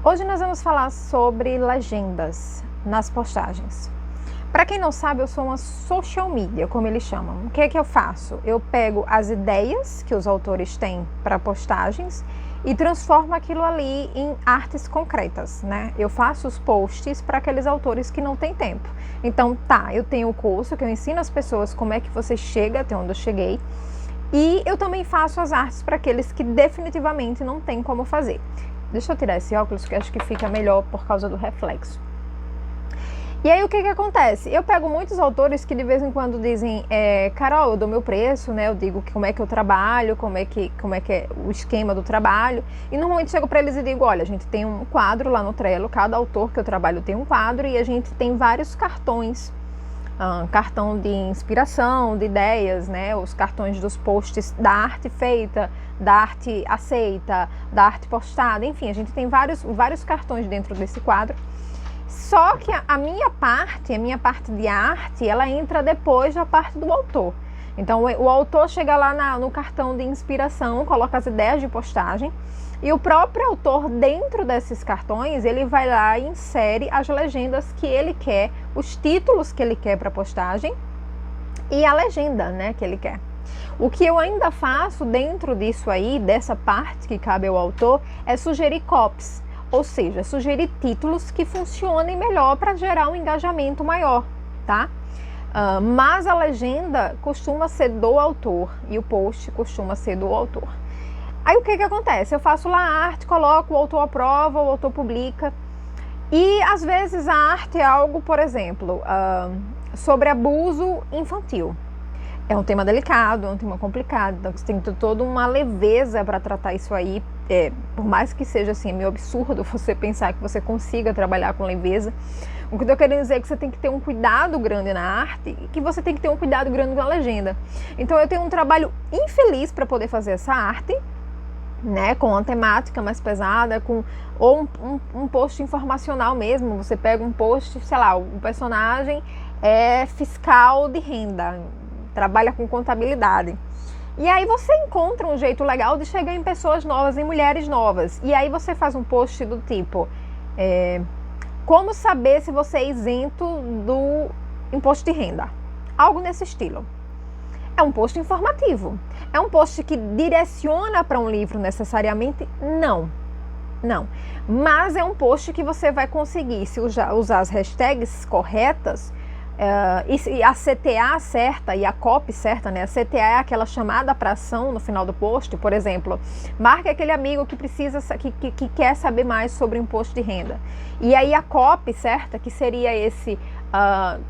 Hoje nós vamos falar sobre legendas nas postagens. Para quem não sabe, eu sou uma social media, como eles chamam. O que é que eu faço? Eu pego as ideias que os autores têm para postagens e transformo aquilo ali em artes concretas, né? Eu faço os posts para aqueles autores que não têm tempo. Então, eu tenho o curso que eu ensino as pessoas como é que você chega até onde eu cheguei. E eu também faço as artes para aqueles que definitivamente não têm como fazer. Deixa eu tirar esse óculos que acho que fica melhor por causa do reflexo. E aí o que acontece? Eu pego muitos autores que de vez em quando dizem, Carol, eu dou meu preço, né? Eu digo como é que eu trabalho, como é que é o esquema do trabalho. E normalmente chego para eles e digo, olha, a gente tem um quadro lá no Trello, cada autor que eu trabalho tem um quadro e a gente tem vários cartões. Cartão de inspiração, de ideias, né? Os cartões dos posts da arte feita, da arte aceita, da arte postada, enfim, a gente tem vários cartões dentro desse quadro. Só que a minha parte de arte, ela entra depois da parte do autor. Então o autor chega lá no cartão de inspiração, coloca as ideias de postagem e o próprio autor, dentro desses cartões, ele vai lá e insere as legendas que ele quer, os títulos que ele quer para postagem e a legenda, né, que ele quer. O que eu ainda faço dentro disso aí, dessa parte que cabe ao autor, é sugerir copies, ou seja, sugerir títulos que funcionem melhor para gerar um engajamento maior, tá? Mas a legenda costuma ser do autor e o post costuma ser do autor. Aí o que acontece? Eu faço lá a arte, coloco, o autor aprova, o autor publica. E às vezes a arte é algo, por exemplo, sobre abuso infantil. É um tema delicado, é um tema complicado, então você tem que ter toda uma leveza para tratar isso aí. Por mais que seja assim, é meio absurdo você pensar que você consiga trabalhar com leveza. O que eu estou querendo dizer é que você tem que ter um cuidado grande na arte e que você tem que ter um cuidado grande com a legenda. Então eu tenho um trabalho infeliz para poder fazer essa arte, né, com uma temática mais pesada, ou um post informacional mesmo. Você pega um post, sei lá, o personagem é fiscal de renda, trabalha com contabilidade. E aí você encontra um jeito legal de chegar em pessoas novas, em mulheres novas. E aí você faz um post do tipo, como saber se você é isento do imposto de renda? Algo nesse estilo. É um post informativo. É um post que direciona para um livro necessariamente? Não. Mas é um post que você vai conseguir, se usar as hashtags corretas, e a CTA certa e a copy certa, né? A CTA é aquela chamada para ação no final do post. Por exemplo, marque aquele amigo que precisa, que quer saber mais sobre o imposto de renda. E aí a copy certa, que seria esse,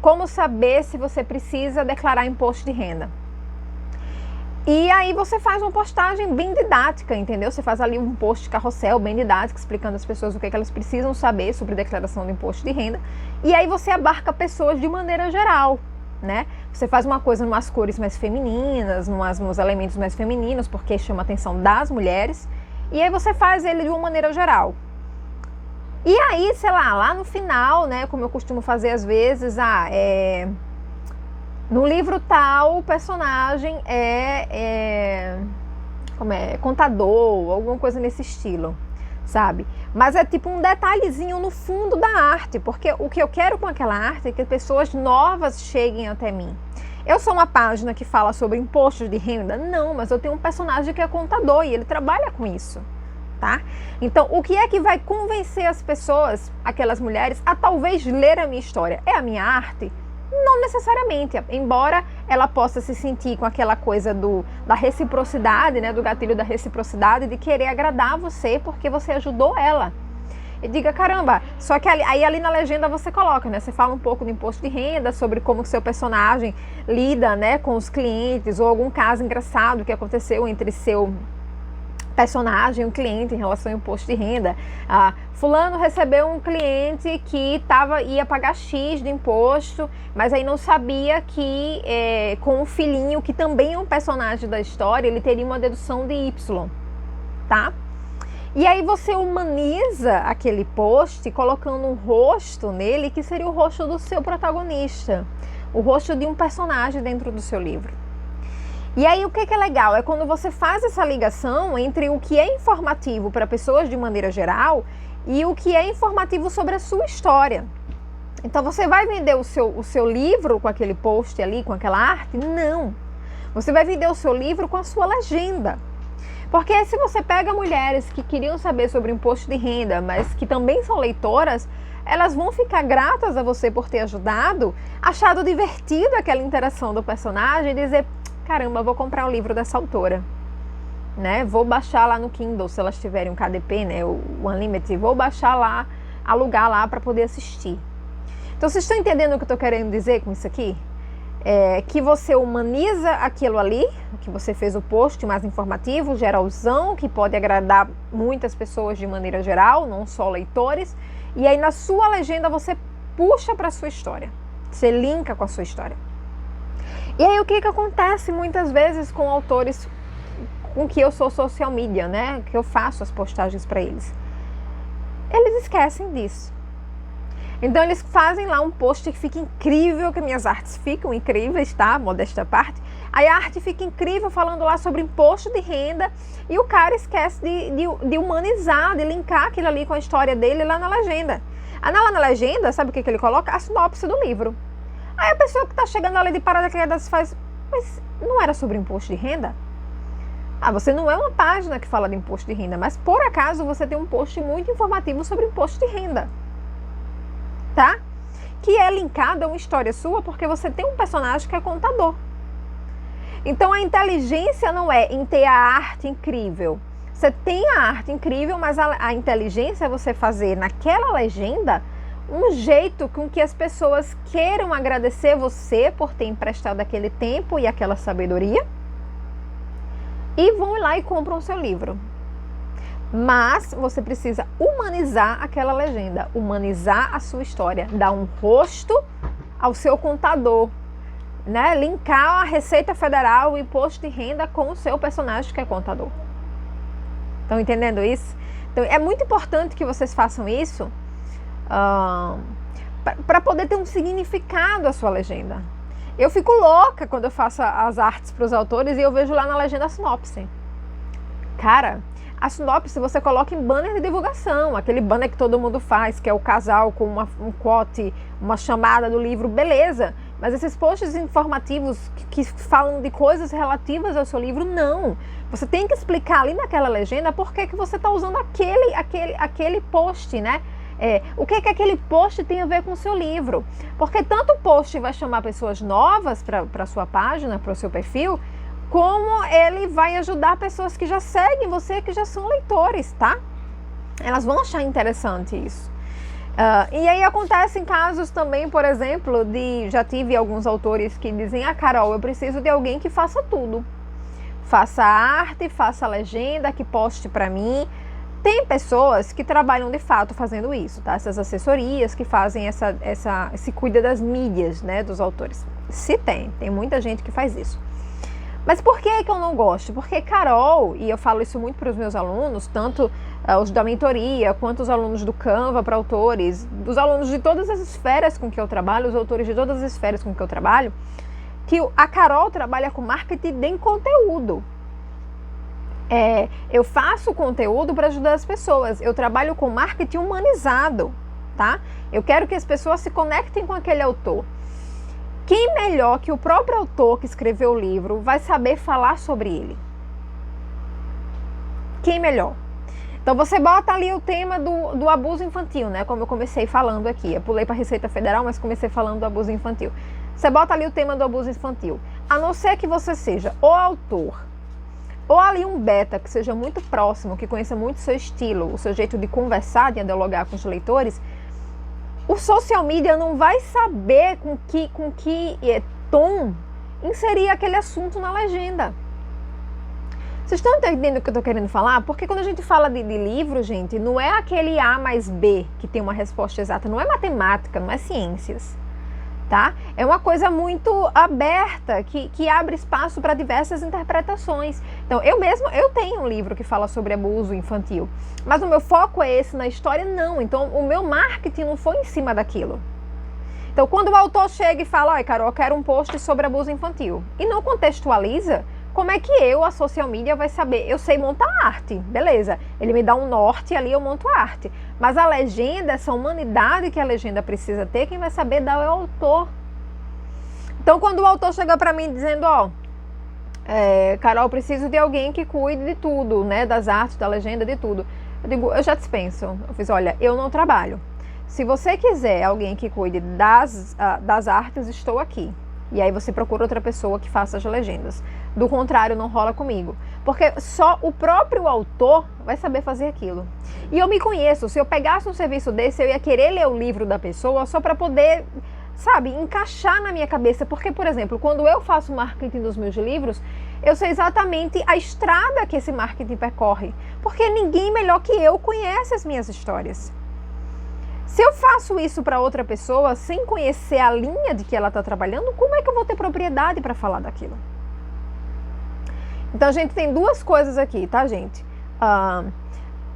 como saber se você precisa declarar imposto de renda. E aí você faz uma postagem bem didática, entendeu? Você faz ali um post carrossel bem didático, explicando às pessoas o que elas precisam saber sobre declaração do imposto de renda. E aí você abarca pessoas de maneira geral, né? Você faz uma coisa em umas cores mais femininas, nos elementos mais femininos, porque chama a atenção das mulheres. E aí você faz ele de uma maneira geral. E aí, sei lá no final, né, como eu costumo fazer às vezes, no livro tal, o personagem é contador, alguma coisa nesse estilo, sabe? Mas é tipo um detalhezinho no fundo da arte, porque o que eu quero com aquela arte é que pessoas novas cheguem até mim. Eu sou uma página que fala sobre impostos de renda? Não, mas eu tenho um personagem que é contador e ele trabalha com isso, tá? Então, o que é que vai convencer as pessoas, aquelas mulheres, a talvez ler a minha história? É a minha arte? Não necessariamente, embora ela possa se sentir com aquela coisa da reciprocidade, né, do gatilho da reciprocidade, de querer agradar você porque você ajudou ela. E diga, caramba, só que ali na legenda você coloca, né, você fala um pouco do imposto de renda, sobre como o seu personagem lida, né, com os clientes, ou algum caso engraçado que aconteceu entre seu personagem, um cliente em relação ao imposto de renda. Fulano recebeu um cliente que ia pagar X de imposto, mas aí não sabia que com o filhinho, que também é um personagem da história, ele teria uma dedução de Y, tá? E aí você humaniza aquele post colocando um rosto nele, que seria o rosto do seu protagonista, o rosto de um personagem dentro do seu livro. E aí o que é legal? É quando você faz essa ligação entre o que é informativo para pessoas de maneira geral e o que é informativo sobre a sua história. Então você vai vender o seu livro com aquele post ali, com aquela arte? Não. Você vai vender o seu livro com a sua legenda. Porque se você pega mulheres que queriam saber sobre imposto de renda, mas que também são leitoras, elas vão ficar gratas a você por ter ajudado, achado divertido aquela interação do personagem e dizer, caramba, vou comprar o livro dessa autora, né? Vou baixar lá no Kindle, se elas tiverem um KDP, né? O Unlimited, vou baixar lá, alugar lá para poder assistir. Então vocês estão entendendo o que eu estou querendo dizer com isso aqui? Que você humaniza aquilo ali, que você fez o post mais informativo, geralzão, que pode agradar muitas pessoas de maneira geral, não só leitores, e aí na sua legenda você puxa para a sua história, você linka com a sua história. E aí o que acontece muitas vezes com autores com que eu sou social media, né, que eu faço as postagens para eles? Eles esquecem disso. Então eles fazem lá um post que fica incrível, que minhas artes ficam incríveis, tá? Modesta parte. Aí a arte fica incrível falando lá sobre imposto de renda e o cara esquece de humanizar, de linkar aquilo ali com a história dele lá na legenda. Aí lá na legenda, sabe o que ele coloca? A sinopse do livro. Aí a pessoa que está chegando ali de paraquedas faz, mas não era sobre imposto de renda? Ah, você não é uma página que fala de imposto de renda, mas por acaso você tem um post muito informativo sobre imposto de renda. Tá? Que é linkado a uma história sua porque você tem um personagem que é contador. Então a inteligência não é em ter a arte incrível. Você tem a arte incrível, mas a inteligência é você fazer naquela legenda um jeito com que as pessoas queiram agradecer você por ter emprestado aquele tempo e aquela sabedoria e vão lá e compram o seu livro. Mas você precisa humanizar aquela legenda, humanizar a sua história, dar um rosto ao seu contador, né? Linkar a Receita Federal, o imposto de renda com o seu personagem que é contador. Estão entendendo isso? Então é muito importante que vocês façam isso para poder ter um significado a sua legenda. Eu fico louca quando eu faço as artes para os autores e eu vejo lá na legenda a sinopse. Cara, a sinopse você coloca em banner de divulgação, aquele banner que todo mundo faz, que é o casal com um quote, uma chamada do livro, beleza. Mas esses posts informativos que falam de coisas relativas ao seu livro, não. Você tem que explicar ali naquela legenda por que você está usando aquele post, né? O que aquele post tem a ver com o seu livro. Porque tanto o post vai chamar pessoas novas para a sua página, para o seu perfil, como ele vai ajudar pessoas que já seguem você, que já são leitores, tá? Elas vão achar interessante isso. E aí acontecem casos também, por exemplo, já tive alguns autores que dizem, Carol, eu preciso de alguém que faça tudo. Faça arte, faça legenda, que poste para mim. Tem pessoas que trabalham de fato fazendo isso, tá? Essas assessorias que fazem se cuida das mídias, né, dos autores. Se tem muita gente que faz isso. Mas por que eu não gosto? Porque Carol, e eu falo isso muito para os meus alunos, tanto os da mentoria, quanto os alunos do Canva para autores, os alunos de todas as esferas com que eu trabalho, os autores de todas as esferas com que eu trabalho, que a Carol trabalha com marketing de conteúdo. Eu faço conteúdo para ajudar as pessoas, eu trabalho com marketing humanizado, tá? Eu quero que as pessoas se conectem com aquele autor. Quem melhor que o próprio autor que escreveu o livro vai saber falar sobre ele? Quem melhor? Então você bota ali o tema do abuso infantil, né? Como eu comecei falando aqui. Eu pulei para a Receita Federal, mas comecei falando do abuso infantil. Você bota ali o tema do abuso infantil. A não ser que você seja o autor, ou ali um beta que seja muito próximo, que conheça muito o seu estilo, o seu jeito de conversar, de dialogar com os leitores, o social media não vai saber com que tom inserir aquele assunto na legenda. Vocês estão entendendo o que eu estou querendo falar? Porque quando a gente fala de livro, gente, não é aquele A mais B que tem uma resposta exata, não é matemática, não é ciências, tá? É uma coisa muito aberta, que abre espaço para diversas interpretações. Então, eu tenho um livro que fala sobre abuso infantil, mas o meu foco é esse na história? Não. Então, o meu marketing não foi em cima daquilo. Então, quando o autor chega e fala, Carol, eu quero um post sobre abuso infantil, e não contextualiza como é que a social media vai saber? Eu sei montar arte, beleza. Ele me dá um norte ali, eu monto a arte. Mas a legenda, essa humanidade que a legenda precisa ter, quem vai saber dar é o autor. Então, quando o autor chega para mim dizendo, Carol, preciso de alguém que cuide de tudo, né? Das artes, da legenda, de tudo. Eu digo, eu já dispenso. Eu fiz, olha, eu não trabalho. Se você quiser alguém que cuide das artes, estou aqui. E aí você procura outra pessoa que faça as legendas. Do contrário, não rola comigo. Porque só o próprio autor vai saber fazer aquilo. E eu me conheço. Se eu pegasse um serviço desse, eu ia querer ler o livro da pessoa só para poder, sabe, encaixar na minha cabeça. Porque, por exemplo, quando eu faço marketing dos meus livros, eu sei exatamente a estrada que esse marketing percorre. Porque ninguém melhor que eu conhece as minhas histórias. Se eu faço isso para outra pessoa sem conhecer a linha de que ela está trabalhando, como é que eu vou ter propriedade para falar daquilo? Então, a gente tem duas coisas aqui, tá, gente?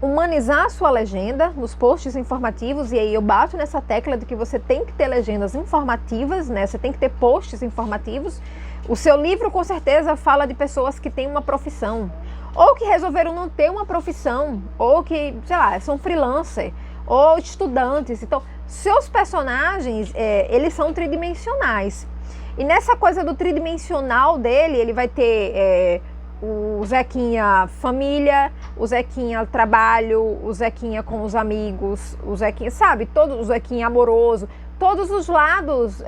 Humanizar a sua legenda nos posts informativos, e aí eu bato nessa tecla de que você tem que ter legendas informativas, né? Você tem que ter posts informativos. O seu livro, com certeza, fala de pessoas que têm uma profissão, ou que resolveram não ter uma profissão, ou que, sei lá, são freelancer, ou estudantes. Então, seus personagens, eles são tridimensionais. E nessa coisa do tridimensional dele, ele vai ter o Zequinha família, o Zequinha trabalho, o Zequinha com os amigos, o Zequinha, sabe? O Zequinha amoroso. Todos os lados,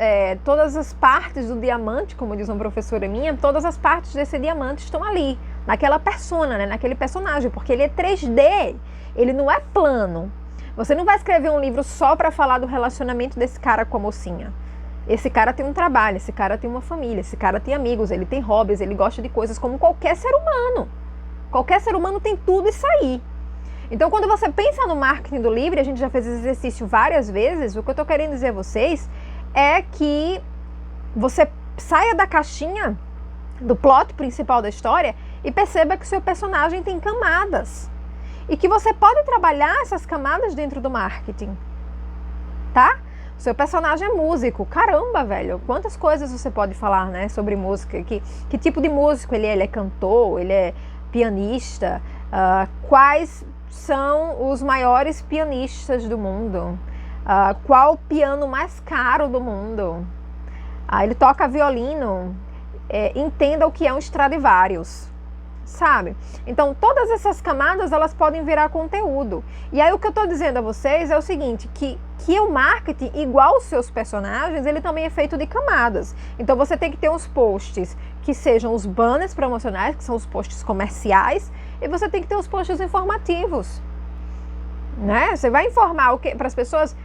todas as partes do diamante, como diz uma professora minha, todas as partes desse diamante estão ali, naquela persona, né? Naquele personagem, porque ele é 3D, ele não é plano. Você não vai escrever um livro só para falar do relacionamento desse cara com a mocinha. Esse cara tem um trabalho, esse cara tem uma família, esse cara tem amigos, ele tem hobbies, ele gosta de coisas como qualquer ser humano. Qualquer ser humano tem tudo isso aí. Então, quando você pensa no marketing do livro, a gente já fez esse exercício várias vezes, o que eu estou querendo dizer a vocês é que você saia da caixinha do plot principal da história e perceba que o seu personagem tem camadas. E que você pode trabalhar essas camadas dentro do marketing, tá? O seu personagem é músico. Caramba, velho, quantas coisas você pode falar, né, sobre música? Que tipo de músico ele é? Ele é cantor? Ele é pianista? Quais são os maiores pianistas do mundo? Qual o piano mais caro do mundo? Ele toca violino. Entenda o que é um Stradivarius. Sabe? Então, todas essas camadas, elas podem virar conteúdo. E aí, o que eu estou dizendo a vocês é o seguinte, que o marketing, igual os seus personagens, ele também é feito de camadas. Então, você tem que ter uns posts que sejam os banners promocionais, que são os posts comerciais, e você tem que ter os posts informativos. Né? Você vai informar para as pessoas,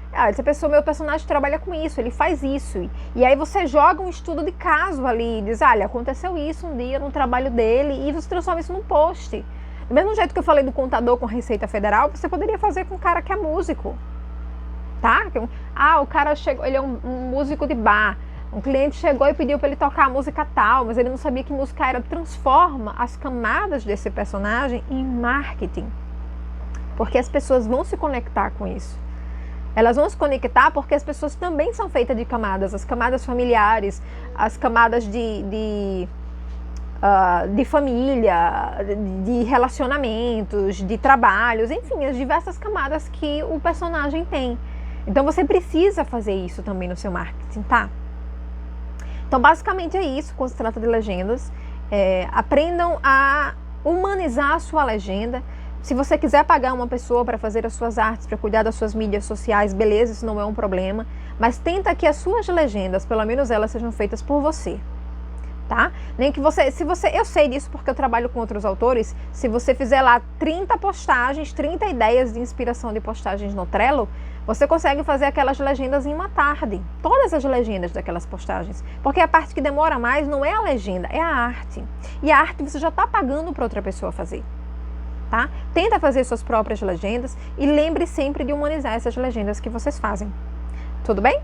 meu personagem trabalha com isso, ele faz isso. E aí você joga um estudo de caso ali, e diz, olha, aconteceu isso um dia no trabalho dele, e você transforma isso num post. Do mesmo jeito que eu falei do contador com Receita Federal, você poderia fazer com um cara que é músico. Tá? O cara chegou, ele é um músico de bar. Um cliente chegou e pediu para ele tocar a música tal, mas ele não sabia que música era. Transforma as camadas desse personagem em marketing. Porque as pessoas vão se conectar com isso. Elas vão se conectar porque as pessoas também são feitas de camadas. As camadas familiares, as camadas de família, de relacionamentos, de trabalhos, enfim, as diversas camadas que o personagem tem. Então você precisa fazer isso também no seu marketing, tá? Então basicamente é isso quando se trata de legendas. Aprendam a humanizar a sua legenda. Se você quiser pagar uma pessoa para fazer as suas artes, para cuidar das suas mídias sociais, beleza, isso não é um problema. Mas tenta que as suas legendas, pelo menos elas, sejam feitas por você. Tá? Nem que eu sei disso porque eu trabalho com outros autores. Se você fizer lá 30 postagens, 30 ideias de inspiração de postagens no Trello, você consegue fazer aquelas legendas em uma tarde. Todas as legendas daquelas postagens. Porque a parte que demora mais não é a legenda, é a arte. E a arte você já está pagando para outra pessoa fazer. Tá? Tenta fazer suas próprias legendas e lembre sempre de humanizar essas legendas que vocês fazem. Tudo bem?